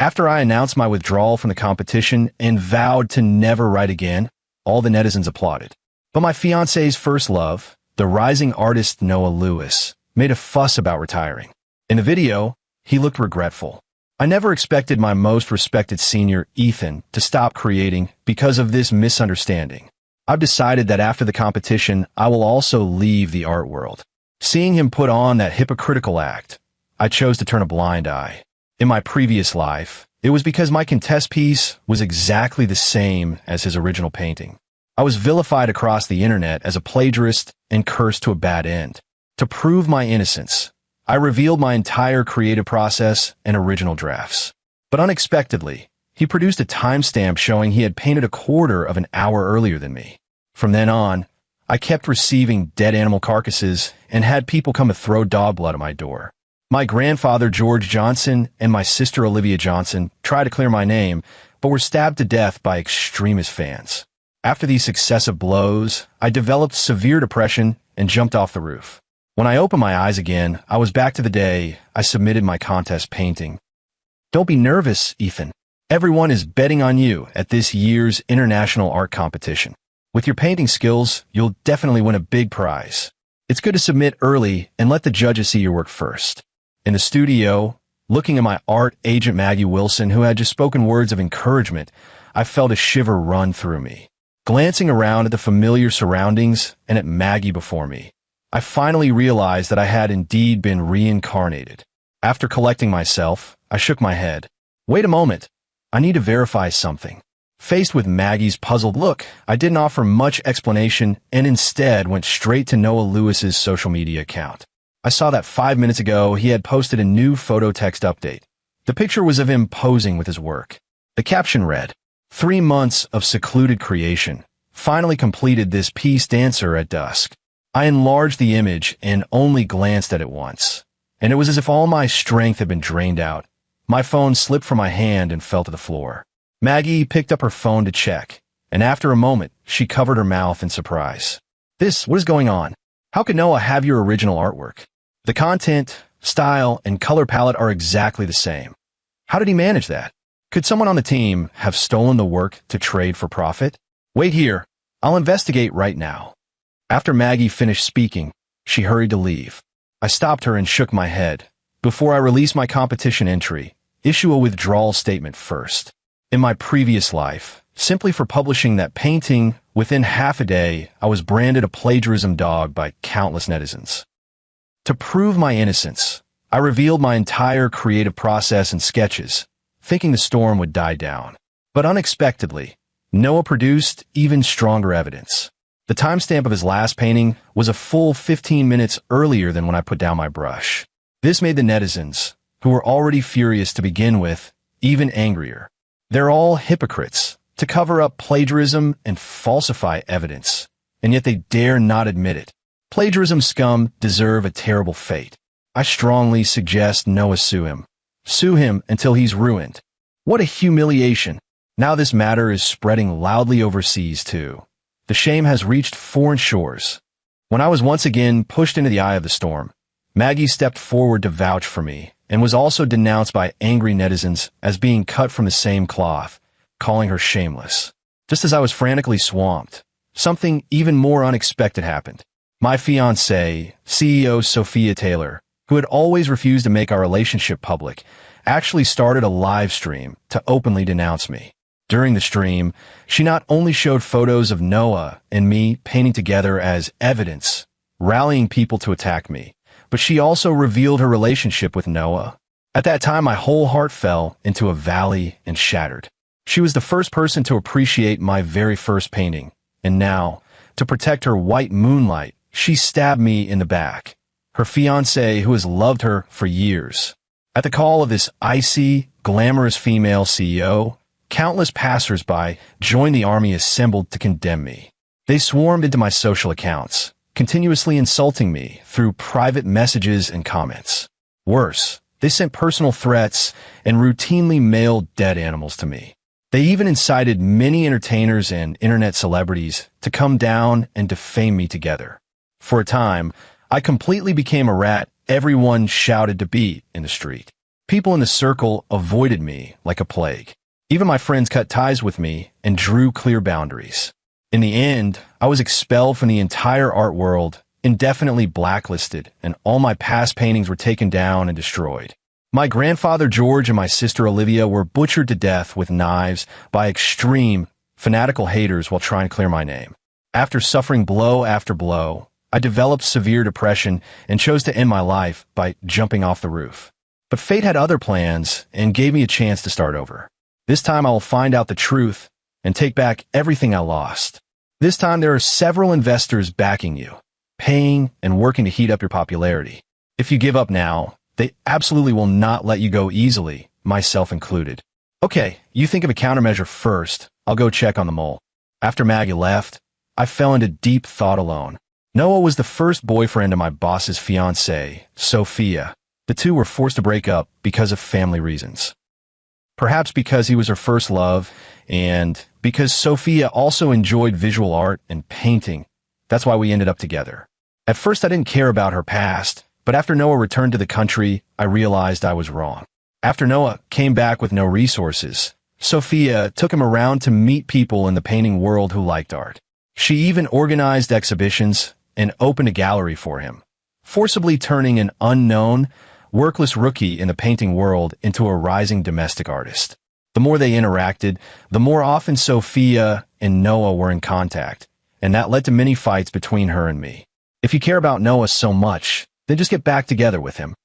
After I announced my withdrawal from the competition and vowed to never write again, all the netizens applauded. But my fiancé's first love, the rising artist Noah Lewis, made a fuss about retiring. In the video, he looked regretful. I never expected my most respected senior, Ethan, to stop creating because of this misunderstanding. I've decided that after the competition, I will also leave the art world. Seeing him put on that hypocritical act, I chose to turn a blind eye. In my previous life, it was because my contest piece was exactly the same as his original painting. I was vilified across the internet as a plagiarist and cursed to a bad end. To prove my innocence, I revealed my entire creative process and original drafts. But unexpectedly, he produced a timestamp showing he had painted a quarter of an hour earlier than me. From then on, I kept receiving dead animal carcasses and had people come to throw dog blood at my door. My grandfather, George Johnson, and my sister, Olivia Johnson, tried to clear my name, but were stabbed to death by extremist fans. After these successive blows, I developed severe depression and jumped off the roof. When I opened my eyes again, I was back to the day I submitted my contest painting. Don't be nervous, Ethan. Everyone is betting on you at this year's international art competition. With your painting skills, you'll definitely win a big prize. It's good to submit early and let the judges see your work first. In the studio, looking at my art agent Maggie Wilson, who had just spoken words of encouragement, I felt a shiver run through me. Glancing around at the familiar surroundings and at Maggie before me, I finally realized that I had indeed been reincarnated. After collecting myself, I shook my head. Wait a moment. I need to verify something. Faced with Maggie's puzzled look, I didn't offer much explanation and instead went straight to Noah Lewis's social media account. I saw that 5 minutes ago he had posted a new photo text update. The picture was of him posing with his work. The caption read, 3 months of secluded creation. Finally completed this piece dancer at dusk. I enlarged the image and only glanced at it once. And it was as if all my strength had been drained out. My phone slipped from my hand and fell to the floor. Maggie picked up her phone to check, and after a moment, she covered her mouth in surprise. What is going on? How could Noah have your original artwork? The content, style, and color palette are exactly the same. How did he manage that? Could someone on the team have stolen the work to trade for profit? Wait here. I'll investigate right now. After Maggie finished speaking, she hurried to leave. I stopped her and shook my head. Before I release my competition entry, issue a withdrawal statement first. In my previous life, simply for publishing that painting, within half a day, I was branded a plagiarism dog by countless netizens. To prove my innocence, I revealed my entire creative process and sketches, thinking the storm would die down. But unexpectedly, Noah produced even stronger evidence. The timestamp of his last painting was a full 15 minutes earlier than when I put down my brush. This made the netizens, who were already furious to begin with, even angrier. They're all hypocrites to cover up plagiarism and falsify evidence, and yet they dare not admit it. Plagiarism scum deserve a terrible fate. I strongly suggest Noah sue him. Sue him until he's ruined. What a humiliation. Now this matter is spreading loudly overseas too. The shame has reached foreign shores. When I was once again pushed into the eye of the storm, Maggie stepped forward to vouch for me and was also denounced by angry netizens as being cut from the same cloth, calling her shameless. Just as I was frantically swamped, something even more unexpected happened. My fiancée, CEO Sophia Taylor, who had always refused to make our relationship public, actually started a live stream to openly denounce me. During the stream, she not only showed photos of Noah and me painting together as evidence, rallying people to attack me, but she also revealed her relationship with Noah. At that time, my whole heart fell into a valley and shattered. She was the first person to appreciate my very first painting, and now, to protect her white moonlight, she stabbed me in the back. Her fiancé, who has loved her for years. At the call of this icy, glamorous female CEO, countless passers-by joined the army assembled to condemn me. They swarmed into my social accounts, continuously insulting me through private messages and comments. Worse, they sent personal threats and routinely mailed dead animals to me. They even incited many entertainers and internet celebrities to come down and defame me together. For a time, I completely became a rat everyone shouted to beat in the street. People in the circle avoided me like a plague. Even my friends cut ties with me and drew clear boundaries. In the end, I was expelled from the entire art world, indefinitely blacklisted, and all my past paintings were taken down and destroyed. My grandfather George and my sister Olivia were butchered to death with knives by extreme, fanatical haters while trying to clear my name. After suffering blow after blow, I developed severe depression and chose to end my life by jumping off the roof. But fate had other plans and gave me a chance to start over. This time I will find out the truth and take back everything I lost. This time there are several investors backing you, paying and working to heat up your popularity. If you give up now, they absolutely will not let you go easily, myself included. Okay, you think of a countermeasure first. I'll go check on the mole. After Maggie left, I fell into deep thought alone. Noah was the first boyfriend of my boss's fiancée, Sophia. The two were forced to break up because of family reasons. Perhaps because he was her first love, and because Sophia also enjoyed visual art and painting. That's why we ended up together. At first I didn't care about her past, but after Noah returned to the country, I realized I was wrong. After Noah came back with no resources, Sophia took him around to meet people in the painting world who liked art. She even organized exhibitions and opened a gallery for him, forcibly turning an unknown, workless rookie in the painting world into a rising domestic artist. The more they interacted, the more often Sophia and Noah were in contact, and that led to many fights between her and me. If you care about Noah so much, then just get back together with him.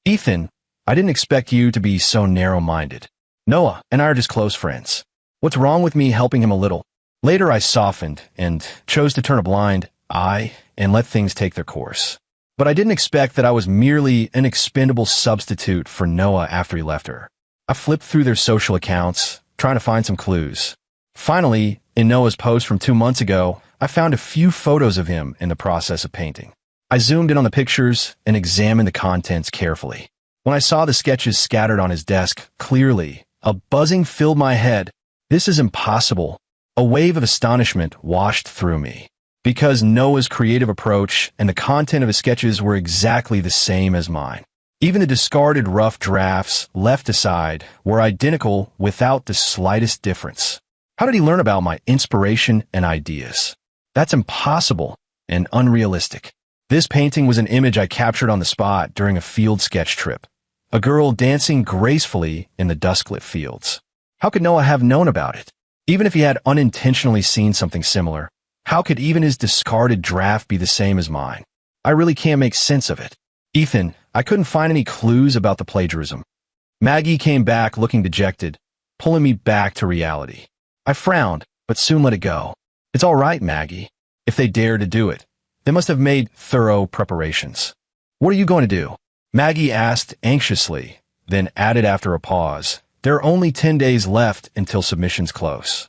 Ethan, I didn't expect you to be so narrow-minded. Noah and I are just close friends. What's wrong with me helping him a little? Later I softened and chose to turn a blind eye and let things take their course. But I didn't expect that I was merely an expendable substitute for Noah after he left her. I flipped through their social accounts, trying to find some clues. Finally, in Noah's post from 2 months ago, I found a few photos of him in the process of painting. I zoomed in on the pictures and examined the contents carefully. When I saw the sketches scattered on his desk clearly, a buzzing filled my head. This is impossible. A wave of astonishment washed through me. Because Noah's creative approach and the content of his sketches were exactly the same as mine. Even the discarded rough drafts left aside were identical without the slightest difference. How did he learn about my inspiration and ideas? That's impossible and unrealistic. This painting was an image I captured on the spot during a field sketch trip. A girl dancing gracefully in the dusklit fields. How could Noah have known about it? Even if he had unintentionally seen something similar, how could even his discarded draft be the same as mine? I really can't make sense of it. Ethan, I couldn't find any clues about the plagiarism. Maggie came back looking dejected, pulling me back to reality. I frowned, but soon let it go. It's all right, Maggie. If they dare to do it, they must have made thorough preparations. What are you going to do? Maggie asked anxiously, then added after a pause. There are only 10 days left until submissions close.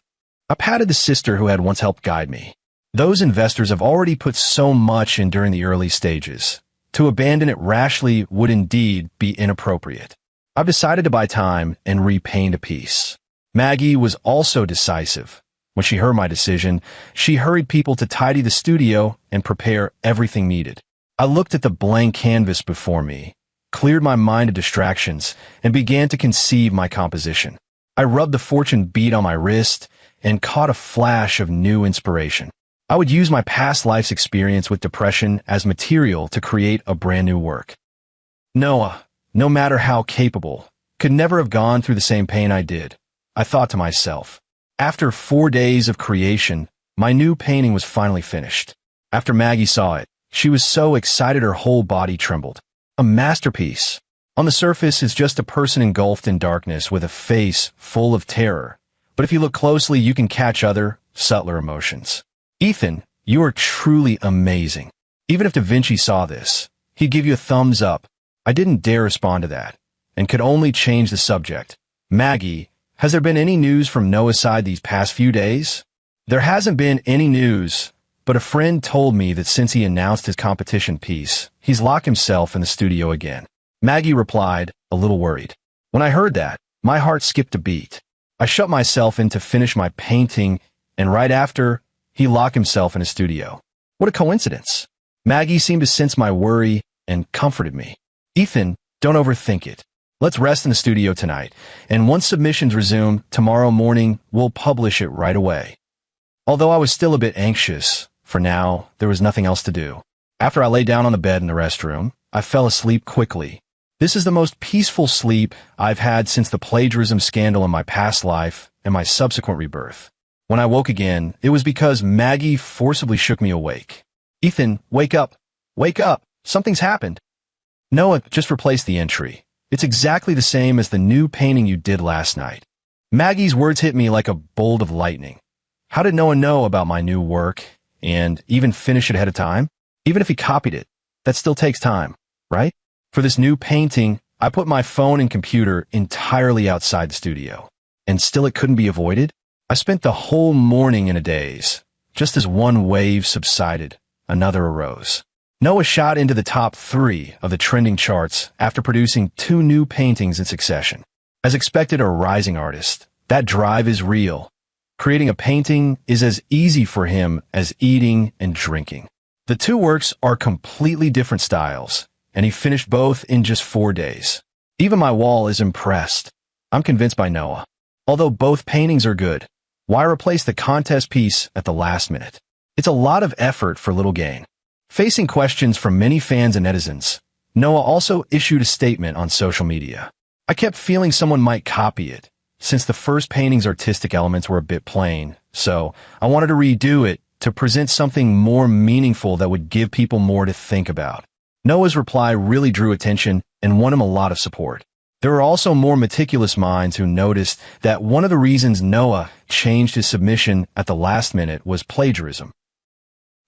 I patted the sister who had once helped guide me. Those investors have already put so much in during the early stages. To abandon it rashly would indeed be inappropriate. I've decided to buy time and repaint a piece. Maggie was also decisive. When she heard my decision, she hurried people to tidy the studio and prepare everything needed. I looked at the blank canvas before me, cleared my mind of distractions, and began to conceive my composition. I rubbed the fortune bead on my wrist and caught a flash of new inspiration. I would use my past life's experience with depression as material to create a brand new work. Noah, no matter how capable, could never have gone through the same pain I did. I thought to myself. After 4 days of creation, my new painting was finally finished. After Maggie saw it, she was so excited her whole body trembled. A masterpiece. On the surface is just a person engulfed in darkness with a face full of terror. But if you look closely, you can catch other, subtler emotions. Ethan, you are truly amazing. Even if Da Vinci saw this, he'd give you a thumbs up. I didn't dare respond to that, and could only change the subject. Maggie, has there been any news from Noah's side these past few days? There hasn't been any news, but a friend told me that since he announced his competition piece, he's locked himself in the studio again. Maggie replied, a little worried. When I heard that, my heart skipped a beat. I shut myself in to finish my painting, and right after, he locked himself in his studio. What a coincidence. Maggie seemed to sense my worry and comforted me. Ethan, don't overthink it. Let's rest in the studio tonight, and once submissions resume tomorrow morning, we'll publish it right away. Although I was still a bit anxious, for now, there was nothing else to do. After I lay down on the bed in the restroom, I fell asleep quickly. This is the most peaceful sleep I've had since the plagiarism scandal in my past life and my subsequent rebirth. When I woke again, it was because Maggie forcibly shook me awake. "Ethan, wake up! Wake up! Something's happened!" "Noah, just replace the entry. It's exactly the same as the new painting you did last night." Maggie's words hit me like a bolt of lightning. How did Noah know about my new work and even finish it ahead of time? Even if he copied it, that still takes time, right? For this new painting, I put my phone and computer entirely outside the studio. And still it couldn't be avoided? I spent the whole morning in a daze. Just as one wave subsided, another arose. Noah shot into the top 3 of the trending charts after producing 2 new paintings in succession. As expected, a rising artist, that drive is real. Creating a painting is as easy for him as eating and drinking. The 2 works are completely different styles, and he finished both in just 4 days. Even my wall is impressed. I'm convinced by Noah. Although both paintings are good, why replace the contest piece at the last minute? It's a lot of effort for little gain. Facing questions from many fans and netizens, Noah also issued a statement on social media. "I kept feeling someone might copy it, since the first painting's artistic elements were a bit plain, so I wanted to redo it to present something more meaningful that would give people more to think about." Noah's reply really drew attention and won him a lot of support. There were also more meticulous minds who noticed that one of the reasons Noah changed his submission at the last minute was plagiarism.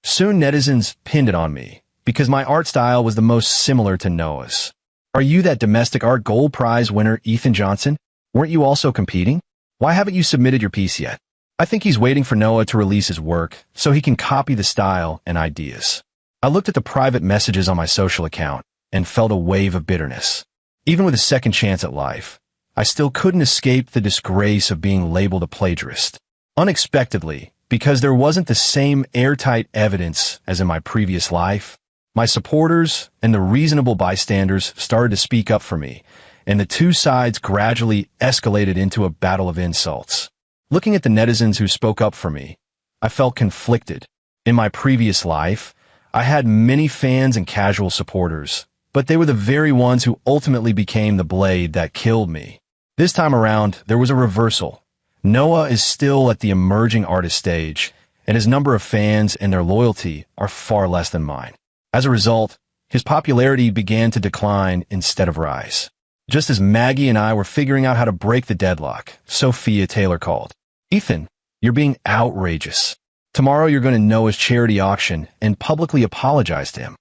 Soon netizens pinned it on me, because my art style was the most similar to Noah's. "Are you that domestic art gold prize winner Ethan Johnson? Weren't you also competing? Why haven't you submitted your piece yet?" I think he's waiting for Noah to release his work so he can copy the style and ideas. I looked at the private messages on my social account and felt a wave of bitterness. Even with a second chance at life, I still couldn't escape the disgrace of being labeled a plagiarist. Unexpectedly, because there wasn't the same airtight evidence as in my previous life, my supporters and the reasonable bystanders started to speak up for me, and the 2 sides gradually escalated into a battle of insults. Looking at the netizens who spoke up for me, I felt conflicted. In my previous life, I had many fans and casual supporters, but they were the very ones who ultimately became the blade that killed me. This time around, there was a reversal. Noah is still at the emerging artist stage, and his number of fans and their loyalty are far less than mine. As a result, his popularity began to decline instead of rise. Just as Maggie and I were figuring out how to break the deadlock, Sophia Taylor called. "Ethan, you're being outrageous. Tomorrow you're going to Noah's charity auction and publicly apologize to him."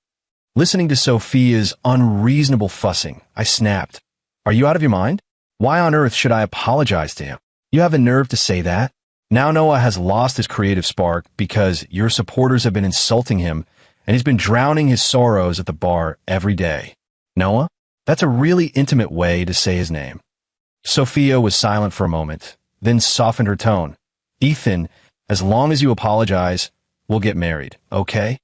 Listening to Sophia's unreasonable fussing, I snapped. "Are you out of your mind? Why on earth should I apologize to him? You have the nerve to say that?" Now Noah has lost his creative spark because your supporters have been insulting him, and he's been drowning his sorrows at the bar every day. Noah? That's a really intimate way to say his name. Sophia was silent for a moment, then softened her tone. "Ethan, as long as you apologize, we'll get married, okay?"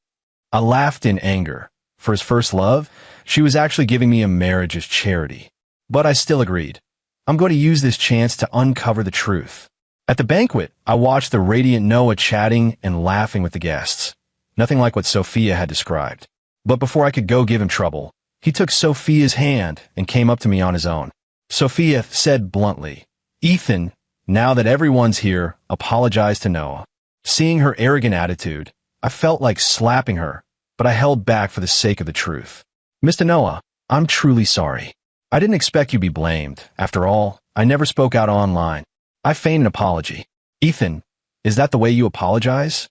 I laughed in anger. For his first love, she was actually giving me a marriage as charity. But I still agreed. I'm going to use this chance to uncover the truth. At the banquet, I watched the radiant Noah chatting and laughing with the guests. Nothing like what Sophia had described. But before I could go give him trouble, he took Sophia's hand and came up to me on his own. Sophia said bluntly, "Ethan, now that everyone's here, apologize to Noah." Seeing her arrogant attitude, I felt like slapping her, but I held back for the sake of the truth. "Mr. Noah, I'm truly sorry. I didn't expect you'd be blamed. After all, I never spoke out online. I feigned an apology." "Ethan, is that the way you apologize?"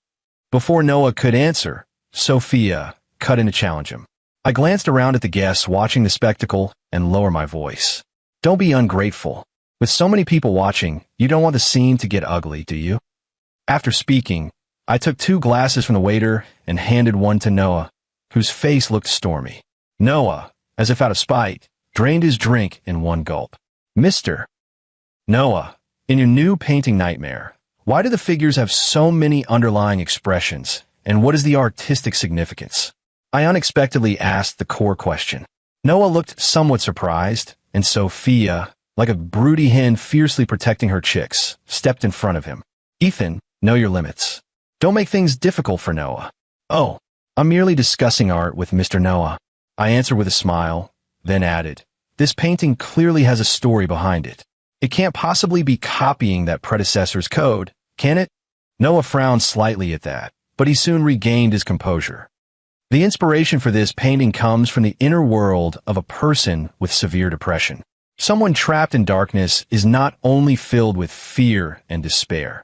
Before Noah could answer, Sophia cut in to challenge him. I glanced around at the guests watching the spectacle and lowered my voice. "Don't be ungrateful. With so many people watching, you don't want the scene to get ugly, do you?" After speaking, I took 2 glasses from the waiter and handed one to Noah, whose face looked stormy. Noah, as if out of spite, drained his drink in one gulp. "Mr. Noah, in your new painting nightmare, why do the figures have so many underlying expressions, and what is the artistic significance?" I unexpectedly asked the core question. Noah looked somewhat surprised, and Sophia, like a broody hen fiercely protecting her chicks, stepped in front of him. Ethan, know your limits. Don't make things difficult for Noah. Oh, I'm merely discussing art with Mr. Noah. I answered with a smile, then added, this painting clearly has a story behind it. It can't possibly be copying that predecessor's code, can it? Noah frowned slightly at that, but he soon regained his composure. The inspiration for this painting comes from the inner world of a person with severe depression. Someone trapped in darkness is not only filled with fear and despair.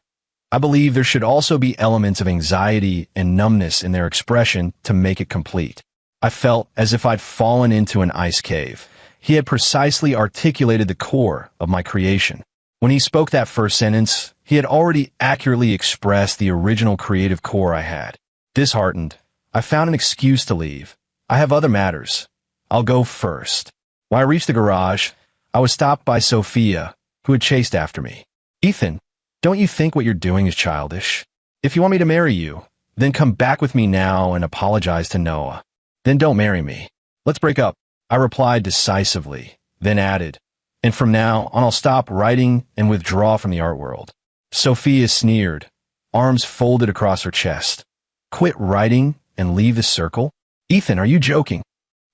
I believe there should also be elements of anxiety and numbness in their expression to make it complete. I felt as if I'd fallen into an ice cave. He had precisely articulated the core of my creation. When he spoke that first sentence, he had already accurately expressed the original creative core I had. Disheartened, I found an excuse to leave. I have other matters. I'll go first. When I reached the garage, I was stopped by Sophia, who had chased after me. Ethan, don't you think what you're doing is childish? If you want me to marry you, then come back with me now and apologize to Noah. Then don't marry me. Let's break up. I replied decisively, then added, and from now on I'll stop writing and withdraw from the art world. Sophia sneered, arms folded across her chest. Quit writing and leave the circle? Ethan, are you joking?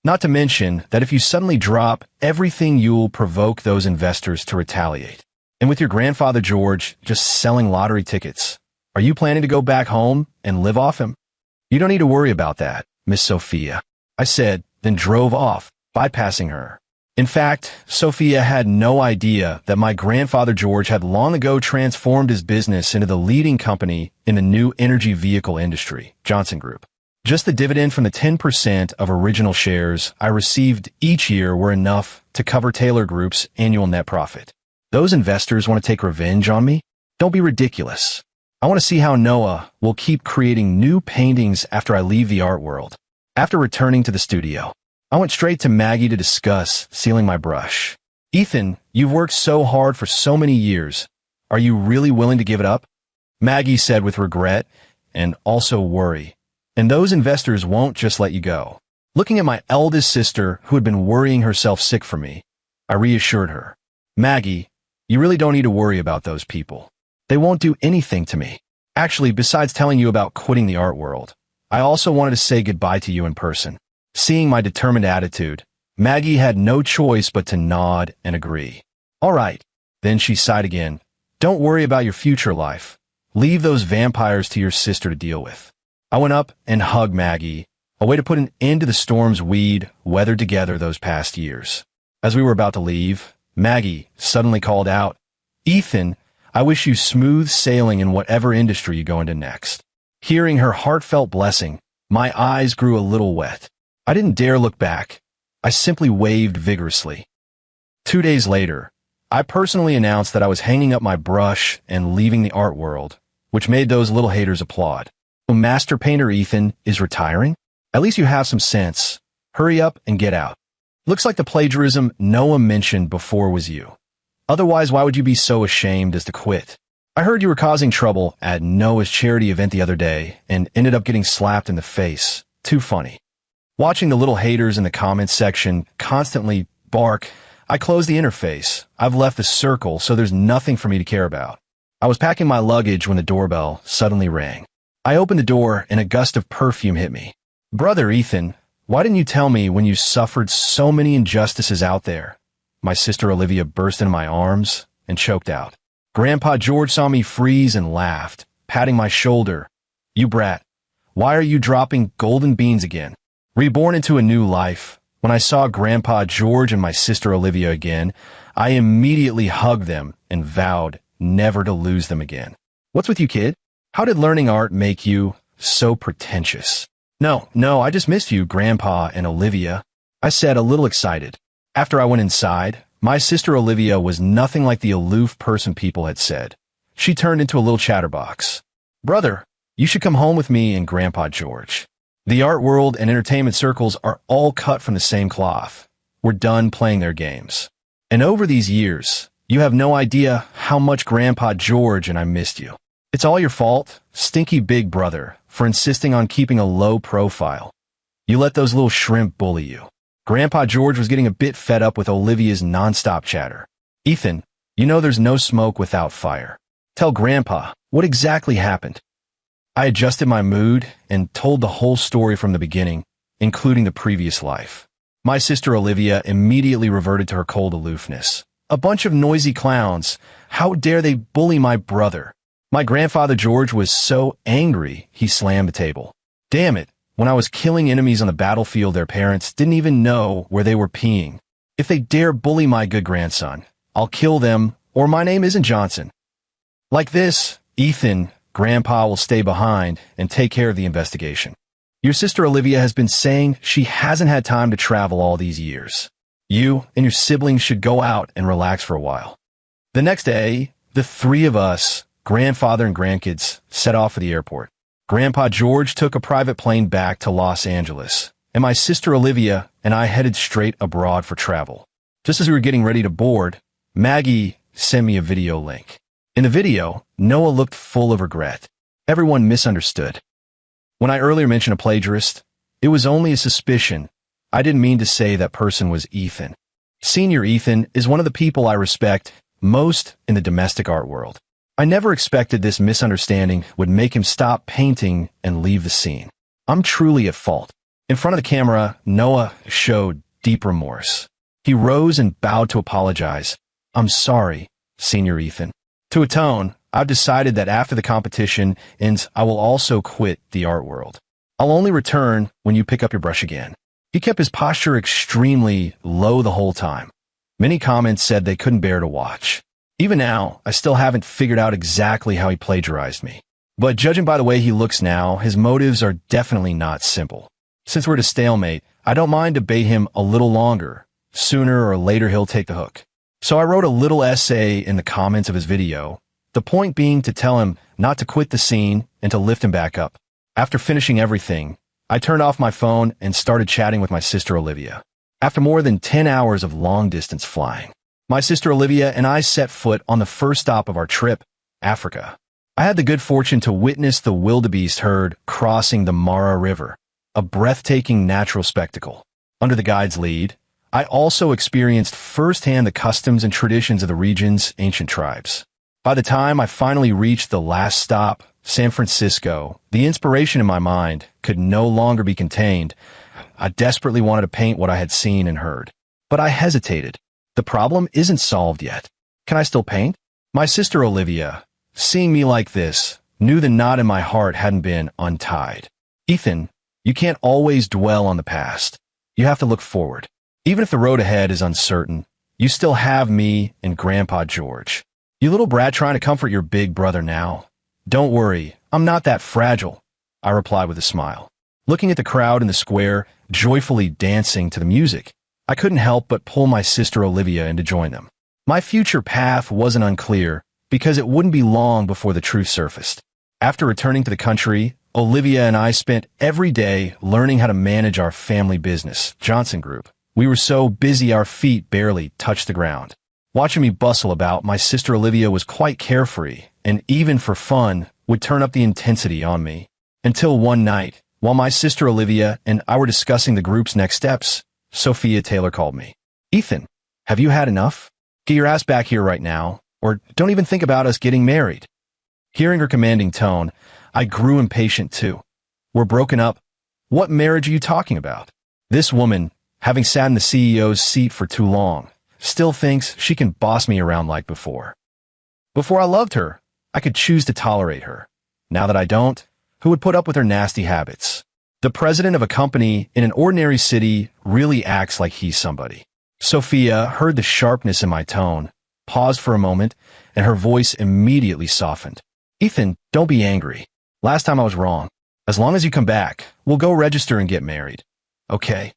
Not to mention that if you suddenly drop everything, you'll provoke those investors to retaliate. And with your grandfather George just selling lottery tickets, are you planning to go back home and live off him? You don't need to worry about that, Miss Sophia, I said, then drove off, bypassing her. In fact, Sophia had no idea that my grandfather George had long ago transformed his business into the leading company in the new energy vehicle industry, Johnson Group. Just the dividend from the 10% of original shares I received each year were enough to cover Taylor Group's annual net profit. Those investors want to take revenge on me? Don't be ridiculous. I want to see how Noah will keep creating new paintings after I leave the art world. After returning to the studio, I went straight to Maggie to discuss sealing my brush. Ethan, you've worked so hard for so many years. Are you really willing to give it up? Maggie said with regret and also worry. And those investors won't just let you go. Looking at my eldest sister, who had been worrying herself sick for me, I reassured her. Maggie, you really don't need to worry about those people. They won't do anything to me. Actually, besides telling you about quitting the art world, I also wanted to say goodbye to you in person. Seeing my determined attitude, Maggie had no choice but to nod and agree. All right. Then she sighed again. Don't worry about your future life. Leave those vampires to your sister to deal with. I went up and hugged Maggie, a way to put an end to the storms we'd weathered together those past years. As we were about to leave, Maggie suddenly called out, Ethan, I wish you smooth sailing in whatever industry you go into next. Hearing her heartfelt blessing, my eyes grew a little wet. I didn't dare look back. I simply waved vigorously. 2 days later, I personally announced that I was hanging up my brush and leaving the art world, which made those little haters applaud. So master painter Ethan is retiring? At least you have some sense. Hurry up and get out. Looks like the plagiarism Noah mentioned before was you. Otherwise, why would you be so ashamed as to quit? I heard you were causing trouble at Noah's charity event the other day and ended up getting slapped in the face. Too funny. Watching the little haters in the comments section constantly bark, I closed the interface. I've left the circle, so there's nothing for me to care about. I was packing my luggage when the doorbell suddenly rang. I opened the door and a gust of perfume hit me. Brother Ethan, why didn't you tell me when you suffered so many injustices out there? My sister Olivia burst into my arms and choked out. Grandpa George saw me freeze and laughed, patting my shoulder. You brat, why are you dropping golden beans again? Reborn into a new life, when I saw Grandpa George and my sister Olivia again, I immediately hugged them and vowed never to lose them again. What's with you, kid? How did learning art make you so pretentious? No, I just missed you, Grandpa and Olivia, I said, a little excited. After I went inside, my sister Olivia was nothing like the aloof person people had said. She turned into a little chatterbox. Brother, you should come home with me and Grandpa George. The art world and entertainment circles are all cut from the same cloth. We're done playing their games. And over these years, you have no idea how much Grandpa George and I missed you. It's all your fault, stinky big brother, for insisting on keeping a low profile. You let those little shrimp bully you. Grandpa George was getting a bit fed up with Olivia's nonstop chatter. "Ethan, you know there's no smoke without fire. Tell Grandpa, what exactly happened?" I adjusted my mood and told the whole story from the beginning, including the previous life. My sister Olivia immediately reverted to her cold aloofness. "A bunch of noisy clowns. How dare they bully my brother?" My grandfather George was so angry, he slammed the table. "Damn it, when I was killing enemies on the battlefield, their parents didn't even know where they were peeing. If they dare bully my good grandson, I'll kill them, or my name isn't Johnson." Like this, Ethan, Grandpa will stay behind and take care of the investigation. Your sister Olivia has been saying she hasn't had time to travel all these years. You and your siblings should go out and relax for a while. The next day, the three of us, grandfather and grandkids, set off for the airport. Grandpa George took a private plane back to Los Angeles, and my sister Olivia and I headed straight abroad for travel. Just as we were getting ready to board, Maggie sent me a video link. In the video, Noah looked full of regret. Everyone misunderstood. When I earlier mentioned a plagiarist, it was only a suspicion. I didn't mean to say that person was Ethan. Senior Ethan is one of the people I respect most in the domestic art world. I never expected this misunderstanding would make him stop painting and leave the scene. I'm truly at fault. In front of the camera, Noah showed deep remorse. He rose and bowed to apologize. "I'm sorry, Senior Ethan." To atone, I've decided that after the competition ends, I will also quit the art world. I'll only return when you pick up your brush again. He kept his posture extremely low the whole time. Many comments said they couldn't bear to watch. Even now, I still haven't figured out exactly how he plagiarized me. But judging by the way he looks now, his motives are definitely not simple. Since we're at a stalemate, I don't mind to bait him a little longer. Sooner or later he'll take the hook. So I wrote a little essay in the comments of his video, the point being to tell him not to quit the scene and to lift him back up. After finishing everything, I turned off my phone and started chatting with my sister Olivia. After more than 10 hours of long-distance flying, my sister Olivia and I set foot on the first stop of our trip, Africa. I had the good fortune to witness the wildebeest herd crossing the Mara River, a breathtaking natural spectacle. Under the guide's lead, I also experienced firsthand the customs and traditions of the region's ancient tribes. By the time I finally reached the last stop, San Francisco, the inspiration in my mind could no longer be contained. I desperately wanted to paint what I had seen and heard. But I hesitated. The problem isn't solved yet. Can I still paint? My sister Olivia, seeing me like this, knew the knot in my heart hadn't been untied. "Ethan, you can't always dwell on the past. You have to look forward. Even if the road ahead is uncertain, you still have me and Grandpa George. You little brat trying to comfort your big brother now. Don't worry, I'm not that fragile," I replied with a smile. Looking at the crowd in the square, joyfully dancing to the music, I couldn't help but pull my sister Olivia in to join them. My future path wasn't unclear, because it wouldn't be long before the truth surfaced. After returning to the country, Olivia and I spent every day learning how to manage our family business, Johnson Group. We were so busy our feet barely touched the ground. Watching me bustle about, my sister Olivia was quite carefree, and even for fun, would turn up the intensity on me. Until one night, while my sister Olivia and I were discussing the group's next steps, Sophia Taylor called me. "Ethan, have you had enough? Get your ass back here right now, or don't even think about us getting married." Hearing her commanding tone, I grew impatient too. "We're broken up. What marriage are you talking about?" This woman, having sat in the CEO's seat for too long, still thinks she can boss me around like before. Before I loved her, I could choose to tolerate her. Now that I don't, who would put up with her nasty habits? The president of a company in an ordinary city really acts like he's somebody. Sophia heard the sharpness in my tone, paused for a moment, and her voice immediately softened. "Ethan, don't be angry. Last time I was wrong. As long as you come back, we'll go register and get married. Okay?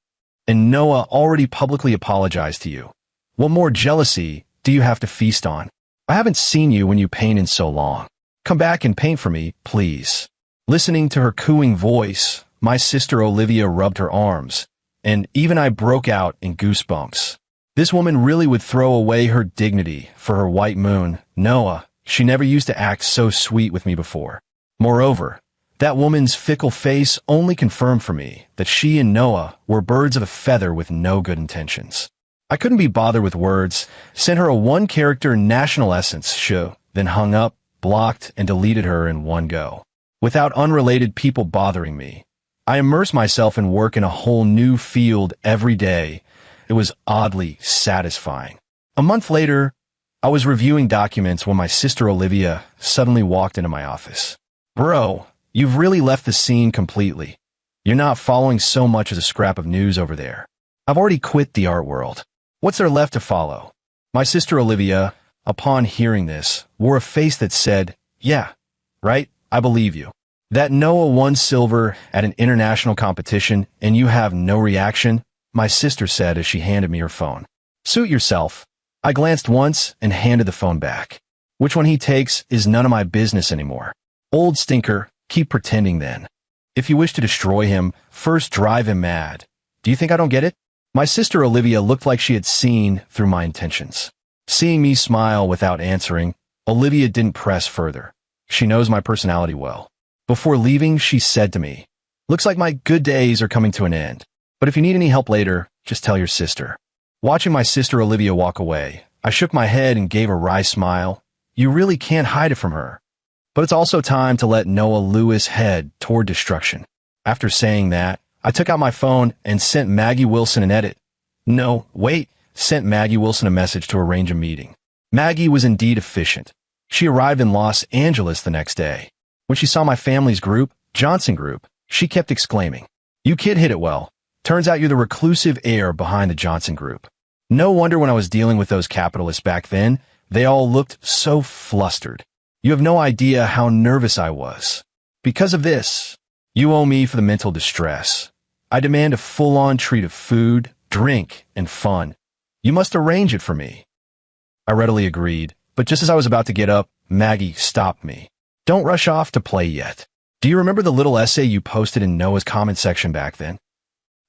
And Noah already publicly apologized to you. What more jealousy do you have to feast on? I haven't seen you when you paint in so long. Come back and paint for me, please." Listening to her cooing voice, my sister Olivia rubbed her arms, and even I broke out in goosebumps. This woman really would throw away her dignity for her white moon, Noah. She never used to act so sweet with me before. Moreover, That woman's fickle face only confirmed for me that she and Noah were birds of a feather with no good intentions. I couldn't be bothered with words, sent her a one-character National Essence show, then hung up, blocked, and deleted her in one go. Without unrelated people bothering me, I immerse myself in work in a whole new field every day. It was oddly satisfying. A month later, I was reviewing documents when my sister Olivia suddenly walked into my office. "Bro, you've really left the scene completely. You're not following so much as a scrap of news over there. I've already quit the art world. What's there left to follow?" My sister Olivia, upon hearing this, wore a face that said, "Yeah, right, I believe you. That Noah won silver at an international competition and you have no reaction," my sister said as she handed me her phone. "Suit yourself." I glanced once and handed the phone back. Which one he takes is none of my business anymore. Old stinker, keep pretending then. If you wish to destroy him, first drive him mad. Do you think I don't get it? My sister Olivia looked like she had seen through my intentions. Seeing me smile without answering, Olivia didn't press further. She knows my personality well. Before leaving, she said to me, "Looks like my good days are coming to an end. But if you need any help later, just tell your sister." Watching my sister Olivia walk away, I shook my head and gave a wry smile. You really can't hide it from her. But it's also time to let Noah Lewis head toward destruction. After saying that, I took out my phone and sent Maggie Wilson an edit. No, wait, sent Maggie Wilson a message to arrange a meeting. Maggie was indeed efficient. She arrived in Los Angeles the next day. When she saw my family's group, Johnson Group, she kept exclaiming, "You kid hit it well. Turns out you're the reclusive heir behind the Johnson Group." No wonder when I was dealing with those capitalists back then, they all looked so flustered. You have no idea how nervous I was. Because of this, you owe me for the mental distress. I demand a full-on treat of food, drink, and fun. You must arrange it for me. I readily agreed, but just as I was about to get up, Maggie stopped me. "Don't rush off to play yet. Do you remember the little essay you posted in Noah's comment section back then?"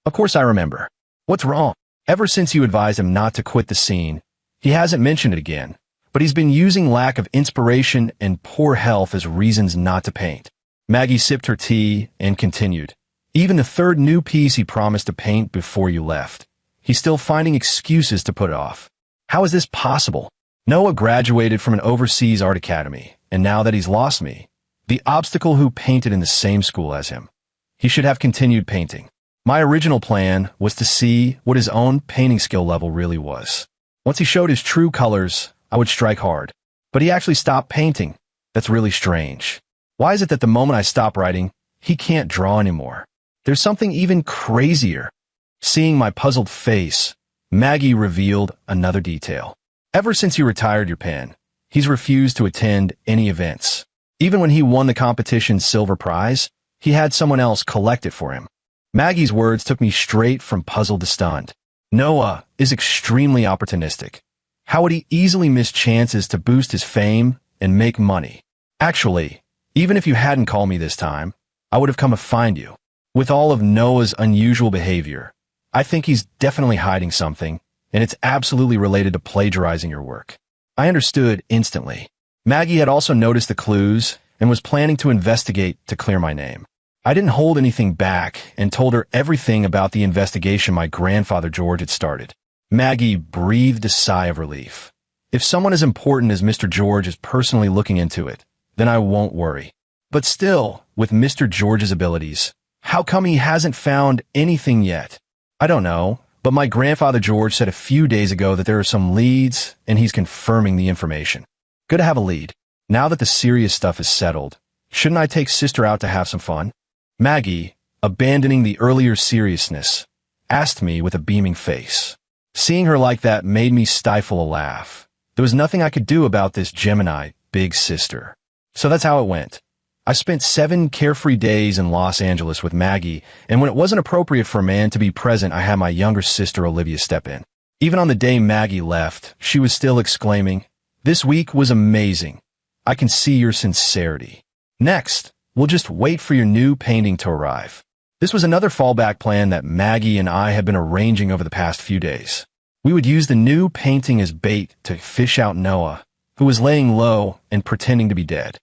"Of course I remember. What's wrong?" "Ever since you advised him not to quit the scene, he hasn't mentioned it again, but he's been using lack of inspiration and poor health as reasons not to paint." Maggie sipped her tea and continued, "Even the third new piece he promised to paint before you left, he's still finding excuses to put it off. How is this possible? Noah graduated from an overseas art academy, and now that he's lost me, the obstacle who painted in the same school as him, he should have continued painting. My original plan was to see what his own painting skill level really was. Once he showed his true colors, I would strike hard. But he actually stopped painting. That's really strange. Why is it that the moment I stop writing, he can't draw anymore? There's something even crazier." Seeing my puzzled face, Maggie revealed another detail. "Ever since you retired your pen, he's refused to attend any events. Even when he won the competition's silver prize, he had someone else collect it for him." Maggie's words took me straight from puzzled to stunned. Noah is extremely opportunistic. How would he easily miss chances to boost his fame and make money? Actually, even if you hadn't called me this time, I would have come to find you. With all of Noah's unusual behavior, I think he's definitely hiding something, and it's absolutely related to plagiarizing your work. I understood instantly. Maggie had also noticed the clues and was planning to investigate to clear my name. I didn't hold anything back and told her everything about the investigation my grandfather George had started. Maggie breathed a sigh of relief. If someone as important as Mr. George is personally looking into it, then I won't worry. But still, with Mr. George's abilities, how come he hasn't found anything yet? I don't know, but my grandfather George said a few days ago that there are some leads and he's confirming the information. Good to have a lead. Now that the serious stuff is settled, shouldn't I take sister out to have some fun? Maggie, abandoning the earlier seriousness, asked me with a beaming face. Seeing her like that made me stifle a laugh. There was nothing I could do about this Gemini big sister. So that's how it went. I spent 7 carefree days in Los Angeles with Maggie, and when it wasn't appropriate for a man to be present, I had my younger sister Olivia step in. Even on the day Maggie left, she was still exclaiming, "This week was amazing. I can see your sincerity. Next, we'll just wait for your new painting to arrive." This was another fallback plan that Maggie and I had been arranging over the past few days. We would use the new painting as bait to fish out Noah, who was laying low and pretending to be dead.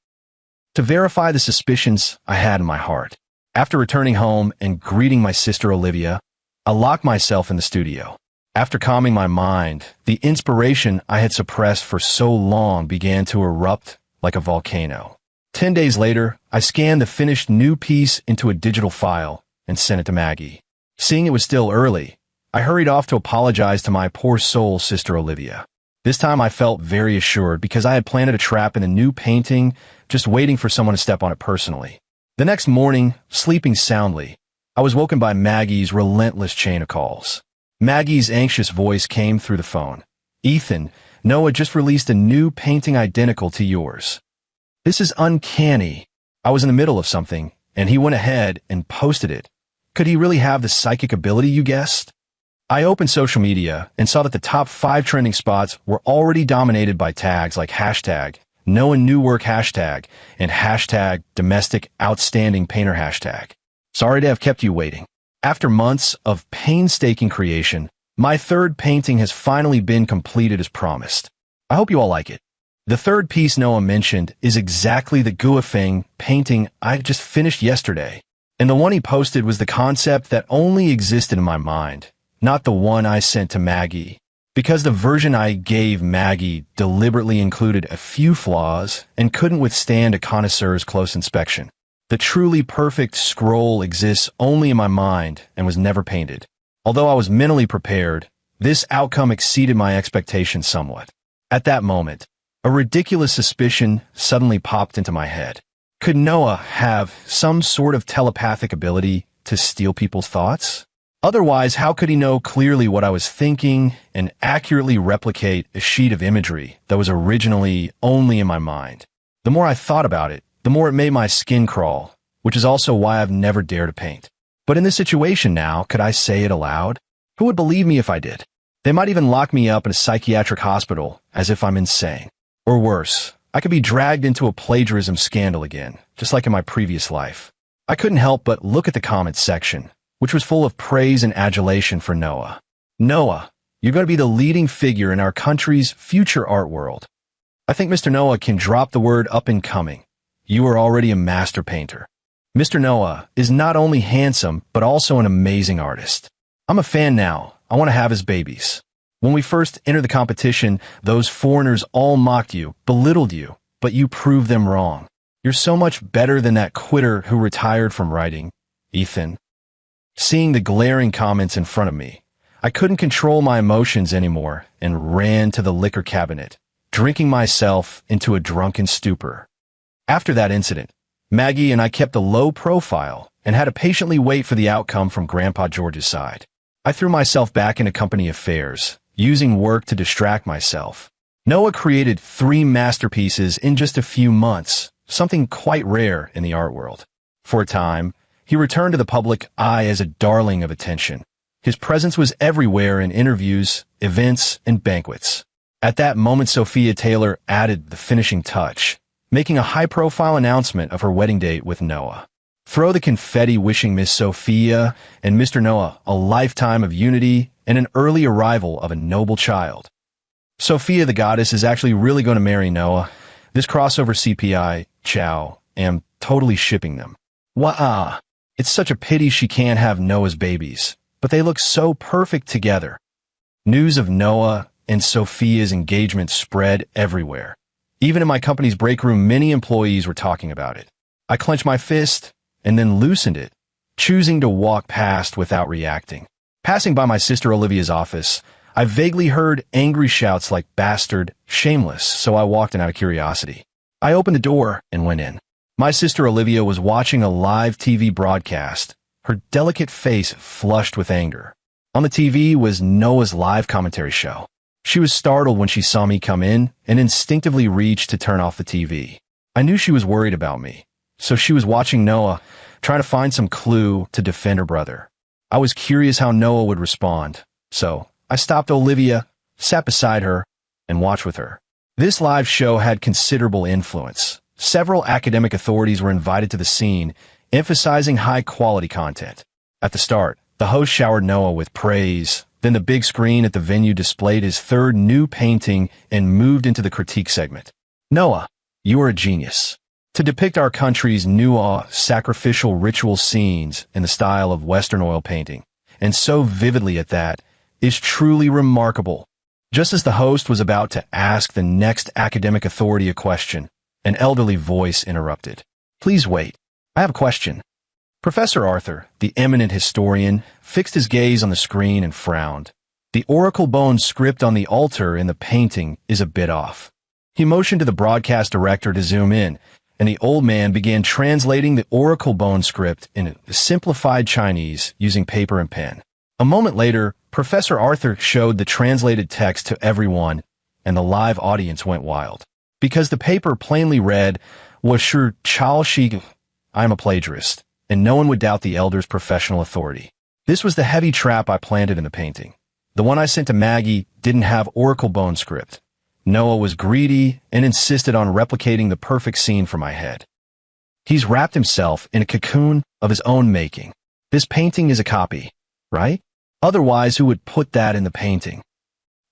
to verify the suspicions I had in my heart. After returning home and greeting my sister Olivia, I locked myself in the studio. After calming my mind, the inspiration I had suppressed for so long began to erupt like a volcano. 10 days later, I scanned the finished new piece into a digital file and sent it to Maggie. Seeing it was still early, I hurried off to apologize to my poor soul sister Olivia. This time I felt very assured because I had planted a trap in a new painting, just waiting for someone to step on it personally. The next morning, sleeping soundly, I was woken by Maggie's relentless chain of calls. Maggie's anxious voice came through the phone. "Ethan, Noah just released a new painting identical to yours. This is uncanny. I was in the middle of something, and he went ahead and posted it. Could he really have the psychic ability you guessed?" I opened social media and saw that the top 5 trending spots were already dominated by tags like hashtag Noah New Work hashtag and hashtag Domestic Outstanding Painter hashtag. Sorry to have kept you waiting. After months of painstaking creation, my third painting has finally been completed as promised. I hope you all like it. The third piece Noah mentioned is exactly the Guofeng painting I just finished yesterday, and the one he posted was the concept that only existed in my mind, not the one I sent to Maggie, because the version I gave Maggie deliberately included a few flaws and couldn't withstand a connoisseur's close inspection. The truly perfect scroll exists only in my mind and was never painted. Although I was mentally prepared, this outcome exceeded my expectations somewhat. At that moment, a ridiculous suspicion suddenly popped into my head. Could Noah have some sort of telepathic ability to steal people's thoughts? Otherwise, how could he know clearly what I was thinking and accurately replicate a sheet of imagery that was originally only in my mind? The more I thought about it, the more it made my skin crawl, which is also why I've never dared to paint. But in this situation now, could I say it aloud? Who would believe me if I did? They might even lock me up in a psychiatric hospital as if I'm insane. Or worse, I could be dragged into a plagiarism scandal again, just like in my previous life. I couldn't help but look at the comments section, which was full of praise and adulation for Noah. "Noah, you're going to be the leading figure in our country's future art world. I think Mr. Noah can drop the word up and coming. You are already a master painter. Mr. Noah is not only handsome, but also an amazing artist. I'm a fan now. I want to have his babies. When we first entered the competition, those foreigners all mocked you, belittled you, but you proved them wrong. You're so much better than that quitter who retired from writing, Ethan." Seeing the glaring comments in front of me, I couldn't control my emotions anymore and ran to the liquor cabinet, drinking myself into a drunken stupor. After that incident, Maggie and I kept a low profile and had to patiently wait for the outcome from Grandpa George's side. I threw myself back into company affairs, using work to distract myself. Noah created 3 masterpieces in just a few months, something quite rare in the art world. For a time, he returned to the public eye as a darling of attention. His presence was everywhere in interviews, events, and banquets. At that moment, Sophia Taylor added the finishing touch, making a high-profile announcement of her wedding date with Noah. Throw the confetti wishing Miss Sophia and Mr. Noah a lifetime of unity and an early arrival of a noble child. Sophia the goddess is actually really going to marry Noah. This crossover CPI, ciao, am totally shipping them. Wah! It's such a pity she can't have Noah's babies, but they look so perfect together. News of Noah and Sophia's engagement spread everywhere. Even in my company's break room, many employees were talking about it. I clenched my fist and then loosened it, choosing to walk past without reacting. Passing by my sister Olivia's office, I vaguely heard angry shouts like "bastard," "shameless," so I walked in out of curiosity. I opened the door and went in. My sister Olivia was watching a live TV broadcast, her delicate face flushed with anger. On the TV was Noah's live commentary show. She was startled when she saw me come in and instinctively reached to turn off the TV. I knew she was worried about me, so she was watching Noah, trying to find some clue to defend her brother. I was curious how Noah would respond, so I stopped Olivia, sat beside her, and watched with her. This live show had considerable influence. Several academic authorities were invited to the scene, emphasizing high-quality content. At the start, the host showered Noah with praise. Then the big screen at the venue displayed his third new painting and moved into the critique segment. "Noah, you are a genius. To depict our country's Nuwa sacrificial ritual scenes in the style of Western oil painting, and so vividly at that, is truly remarkable. Just as the host was about to ask the next academic authority a question, an elderly voice interrupted. Please wait. I have a question. Professor Arthur, the eminent historian, fixed his gaze on the screen and frowned. The oracle bone script on the altar in the painting is a bit off. He motioned to the broadcast director to zoom in, and the old man began translating the oracle bone script in simplified Chinese using paper and pen. A moment later, Professor Arthur showed the translated text to everyone, and the live audience went wild. Because the paper plainly read, "Was sure Chao Shi, I am a plagiarist," and no one would doubt the elder's professional authority. This was the heavy trap I planted in the painting. The one I sent to Maggie didn't have oracle bone script. Noah was greedy and insisted on replicating the perfect scene for my head. He's wrapped himself in a cocoon of his own making. This painting is a copy, right? Otherwise, who would put that in the painting?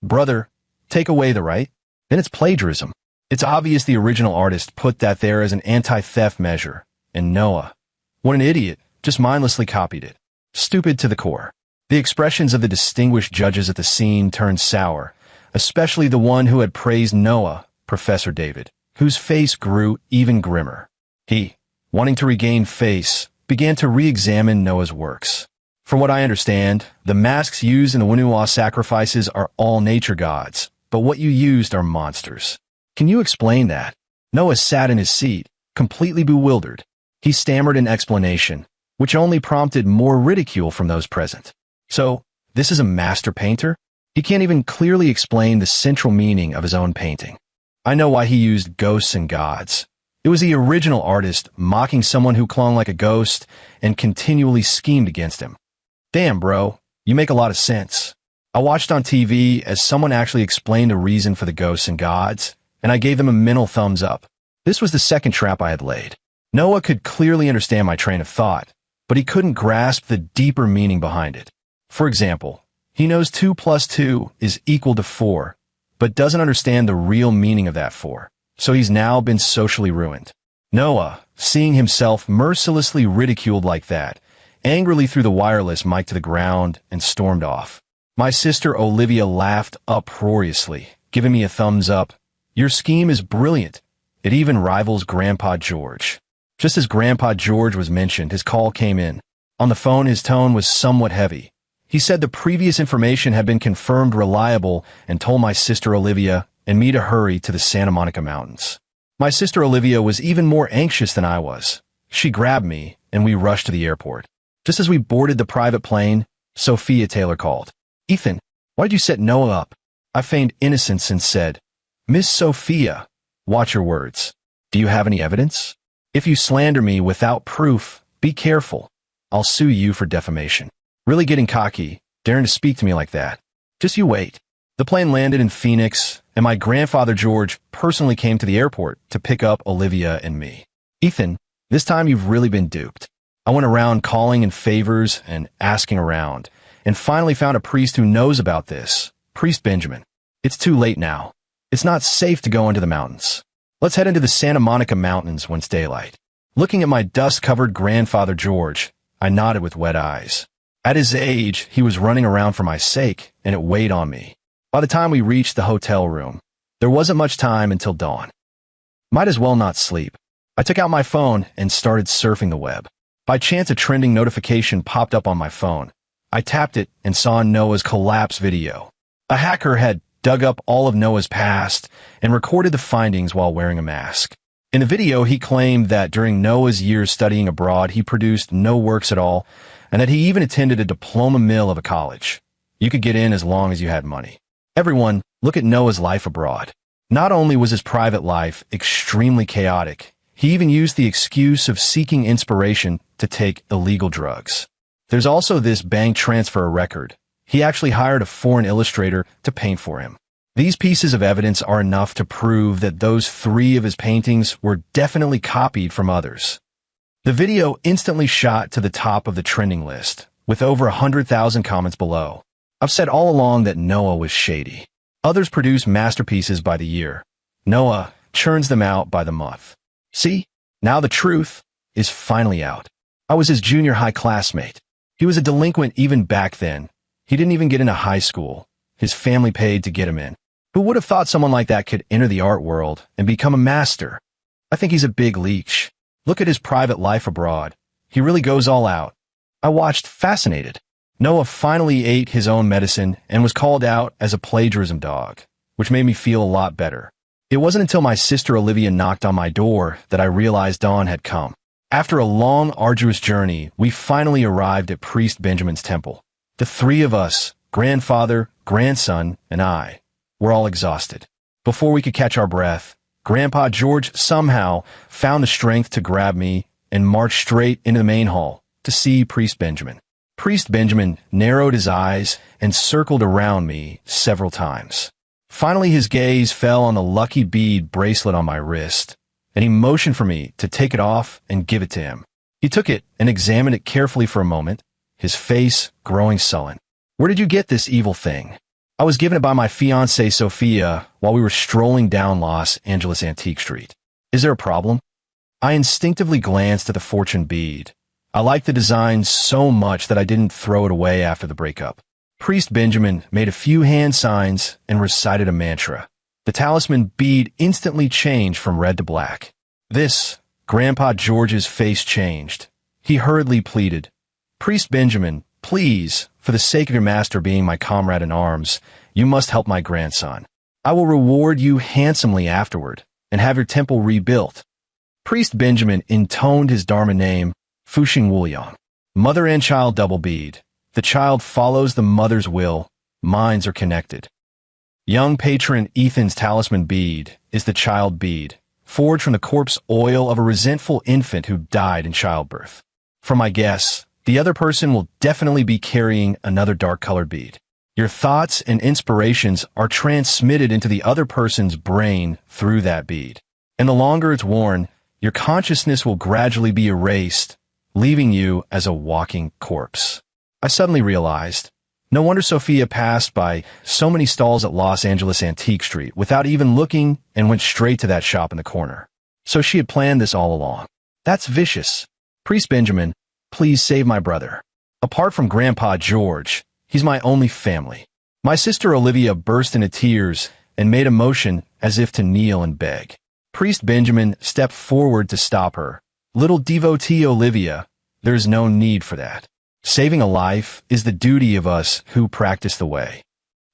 Brother, take away the right? Then it's plagiarism. It's obvious the original artist put that there as an anti-theft measure, and Noah, what an idiot, just mindlessly copied it. Stupid to the core. The expressions of the distinguished judges at the scene turned sour, especially the one who had praised Noah, Professor David, whose face grew even grimmer. He, wanting to regain face, began to re-examine Noah's works. From what I understand, the masks used in the Wunuwa sacrifices are all nature gods, but what you used are monsters. Can you explain that? Noah sat in his seat, completely bewildered. He stammered an explanation, which only prompted more ridicule from those present. So, this is a master painter? He can't even clearly explain the central meaning of his own painting. I know why he used ghosts and gods. It was the original artist mocking someone who clung like a ghost and continually schemed against him. Damn, bro, you make a lot of sense. I watched on TV as someone actually explained a reason for the ghosts and gods, and I gave them a mental thumbs up. This was the second trap I had laid. Noah could clearly understand my train of thought, but he couldn't grasp the deeper meaning behind it. For example, he knows 2 + 2 is equal to 4, but doesn't understand the real meaning of that 4, so he's now been socially ruined. Noah, seeing himself mercilessly ridiculed like that, angrily threw the wireless mic to the ground and stormed off. My sister Olivia laughed uproariously, giving me a thumbs up. Your scheme is brilliant. It even rivals Grandpa George. Just as Grandpa George was mentioned, his call came in. On the phone, his tone was somewhat heavy. He said the previous information had been confirmed reliable and told my sister Olivia and me to hurry to the Santa Monica Mountains. My sister Olivia was even more anxious than I was. She grabbed me, and we rushed to the airport. Just as we boarded the private plane, Sophia Taylor called. Ethan, why'd you set Noah up? I feigned innocence and said, Miss Sophia, watch your words. Do you have any evidence? If you slander me without proof, be careful. I'll sue you for defamation. Really getting cocky, daring to speak to me like that. Just you wait. The plane landed in Phoenix, and my grandfather George personally came to the airport to pick up Olivia and me. Ethan, this time you've really been duped. I went around calling in favors and asking around, and finally found a priest who knows about this, Priest Benjamin. It's too late now. It's not safe to go into the mountains. Let's head into the Santa Monica Mountains when it's daylight. Looking at my dust-covered grandfather George, I nodded with wet eyes. At his age, he was running around for my sake, and it weighed on me. By the time we reached the hotel room, there wasn't much time until dawn. Might as well not sleep. I took out my phone and started surfing the web. By chance, a trending notification popped up on my phone. I tapped it and saw Noah's collapse video. A hacker had dug up all of Noah's past and recorded the findings while wearing a mask. In the video, he claimed that during Noah's years studying abroad, he produced no works at all, and that he even attended a diploma mill of a college. You could get in as long as you had money. Everyone, look at Noah's life abroad. Not only was his private life extremely chaotic, he even used the excuse of seeking inspiration to take illegal drugs. There's also this bank transfer record. He actually hired a foreign illustrator to paint for him. These pieces of evidence are enough to prove that those 3 of his paintings were definitely copied from others. The video instantly shot to the top of the trending list, with over 100,000 comments below. I've said all along that Noah was shady. Others produce masterpieces by the year. Noah churns them out by the month. See? Now the truth is finally out. I was his junior high classmate. He was a delinquent even back then. He didn't even get into high school. His family paid to get him in. Who would have thought someone like that could enter the art world and become a master? I think he's a big leech. Look at his private life abroad. He really goes all out. I watched fascinated. Noah finally ate his own medicine and was called out as a plagiarism dog, which made me feel a lot better. It wasn't until my sister Olivia knocked on my door that I realized dawn had come. After a long, arduous journey, we finally arrived at Priest Benjamin's temple. The three of us, grandfather, grandson, and I, were all exhausted. Before we could catch our breath, Grandpa George somehow found the strength to grab me and march straight into the main hall to see Priest Benjamin. Priest Benjamin narrowed his eyes and circled around me several times. Finally, his gaze fell on the lucky bead bracelet on my wrist, and he motioned for me to take it off and give it to him. He took it and examined it carefully for a moment, his face growing sullen. "Where did you get this evil thing?" "I was given it by my fiancée Sophia while we were strolling down Los Angeles Antique Street." "Is there a problem?" I instinctively glanced at the fortune bead. I liked the design so much that I didn't throw it away after the breakup. Priest Benjamin made a few hand signs and recited a mantra. The talisman bead instantly changed from red to black. This, Grandpa George's face changed. He hurriedly pleaded, "Priest Benjamin, please, for the sake of your master being my comrade in arms, you must help my grandson. I will reward you handsomely afterward and have your temple rebuilt." Priest Benjamin intoned his Dharma name, Fuxing Wuliang. Mother and child double bead. The child follows the mother's will. Minds are connected. Young patron Ethan's talisman bead is the child bead, forged from the corpse oil of a resentful infant who died in childbirth. For my guess, the other person will definitely be carrying another dark-colored bead. Your thoughts and inspirations are transmitted into the other person's brain through that bead. And the longer it's worn, your consciousness will gradually be erased, leaving you as a walking corpse. I suddenly realized, no wonder Sophia passed by so many stalls at Los Angeles Antique Street without even looking and went straight to that shop in the corner. So she had planned this all along. That's vicious. Priest Benjamin, please save my brother. Apart from Grandpa George, he's my only family. My sister Olivia burst into tears and made a motion as if to kneel and beg. Priest Benjamin stepped forward to stop her. "Little devotee Olivia, there's no need for that. Saving a life is the duty of us who practice the way.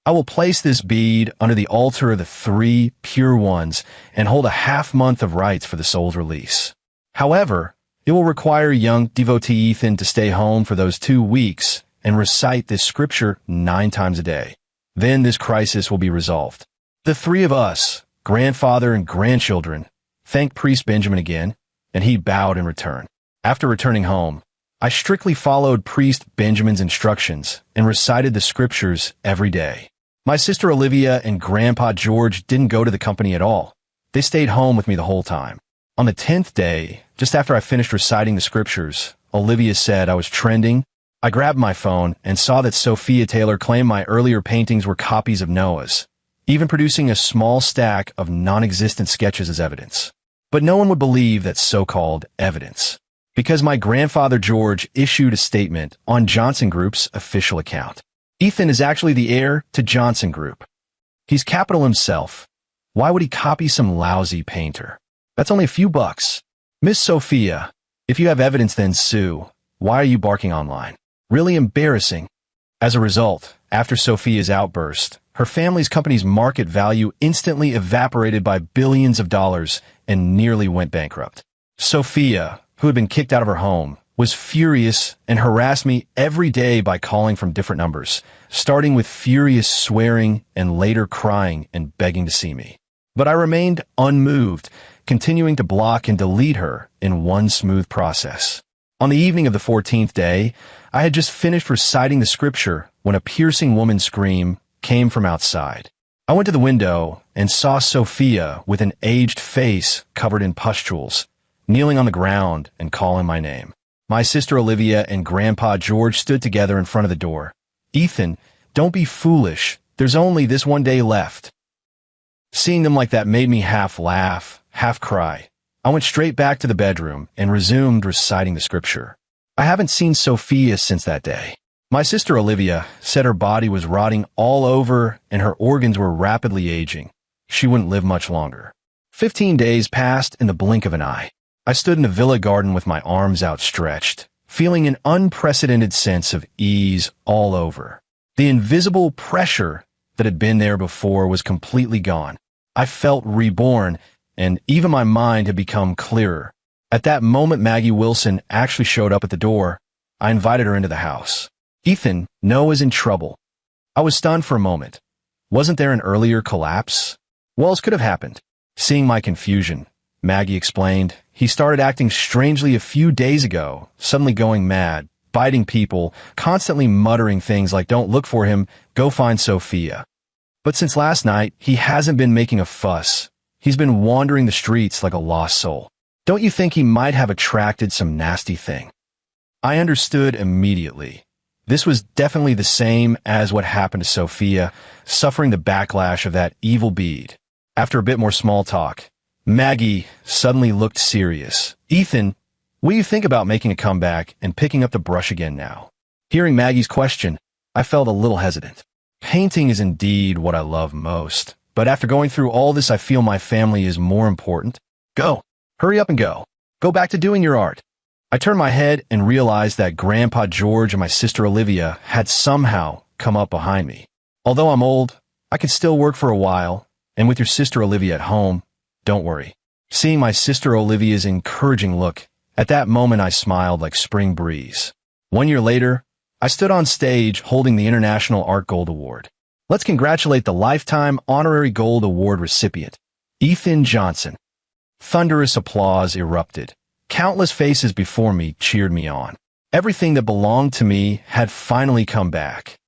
I will place this bead under the altar of the three pure ones and hold a half-month of rites for the soul's release. However, it will require young devotee Ethan to stay home for those 2 weeks and recite this scripture 9 times a day. Then this crisis will be resolved." The three of us, grandfather and grandchildren, thanked Priest Benjamin again, and he bowed in return. After returning home, I strictly followed Priest Benjamin's instructions and recited the scriptures every day. My sister Olivia and Grandpa George didn't go to the company at all. They stayed home with me the whole time. On the 10th day, just after I finished reciting the scriptures, Olivia said I was trending. I grabbed my phone and saw that Sophia Taylor claimed my earlier paintings were copies of Noah's, even producing a small stack of non-existent sketches as evidence. But no one would believe that so-called evidence, because my grandfather George issued a statement on Johnson Group's official account. Ethan is actually the heir to Johnson Group. He's capital himself. Why would he copy some lousy painter? That's only a few bucks. Miss Sophia, if you have evidence, then sue. Why are you barking online? Really embarrassing. As a result, after Sophia's outburst, her family's company's market value instantly evaporated by billions of dollars and nearly went bankrupt. Sophia, who had been kicked out of her home, was furious and harassed me every day by calling from different numbers, starting with furious swearing and later crying and begging to see me. But I remained unmoved, continuing to block and delete her in one smooth process. On the evening of the 14th day, I had just finished reciting the scripture when a piercing woman's scream came from outside. I went to the window and saw Sophia with an aged face covered in pustules, kneeling on the ground and calling my name. My sister Olivia and Grandpa George stood together in front of the door. "Ethan, don't be foolish. There's only this one day left." Seeing them like that made me half laugh, half cry. I went straight back to the bedroom and resumed reciting the scripture. I haven't seen Sophia since that day. My sister Olivia said her body was rotting all over and her organs were rapidly aging. She wouldn't live much longer. 15 days passed in the blink of an eye. I stood in the villa garden with my arms outstretched, feeling an unprecedented sense of ease all over. The invisible pressure that had been there before was completely gone. I felt reborn, and even my mind had become clearer. At that moment, Maggie Wilson actually showed up at the door. I invited her into the house. Ethan, Noah's in trouble. I was stunned for a moment. Wasn't there an earlier collapse? What else could have happened? Seeing my confusion, Maggie explained, he started acting strangely a few days ago, suddenly going mad, biting people, constantly muttering things like "don't look for him, go find Sophia." But since last night, he hasn't been making a fuss. He's been wandering the streets like a lost soul. Don't you think he might have attracted some nasty thing? I understood immediately. This was definitely the same as what happened to Sophia, suffering the backlash of that evil bead. After a bit more small talk, Maggie suddenly looked serious. "Ethan, what do you think about making a comeback and picking up the brush again now?" Hearing Maggie's question, I felt a little hesitant. Painting is indeed what I love most, but after going through all this, I feel my family is more important. Go. Hurry up and go. Go back to doing your art. I turned my head and realized that Grandpa George and my sister Olivia had somehow come up behind me. Although I'm old, I could still work for a while, and with your sister Olivia at home, don't worry. Seeing my sister Olivia's encouraging look, at that moment I smiled like spring breeze. 1 year later, I stood on stage holding the International Art Gold Award. Let's congratulate the Lifetime Honorary Gold Award recipient, Ethan Johnson. Thunderous applause erupted. Countless faces before me cheered me on. Everything that belonged to me had finally come back.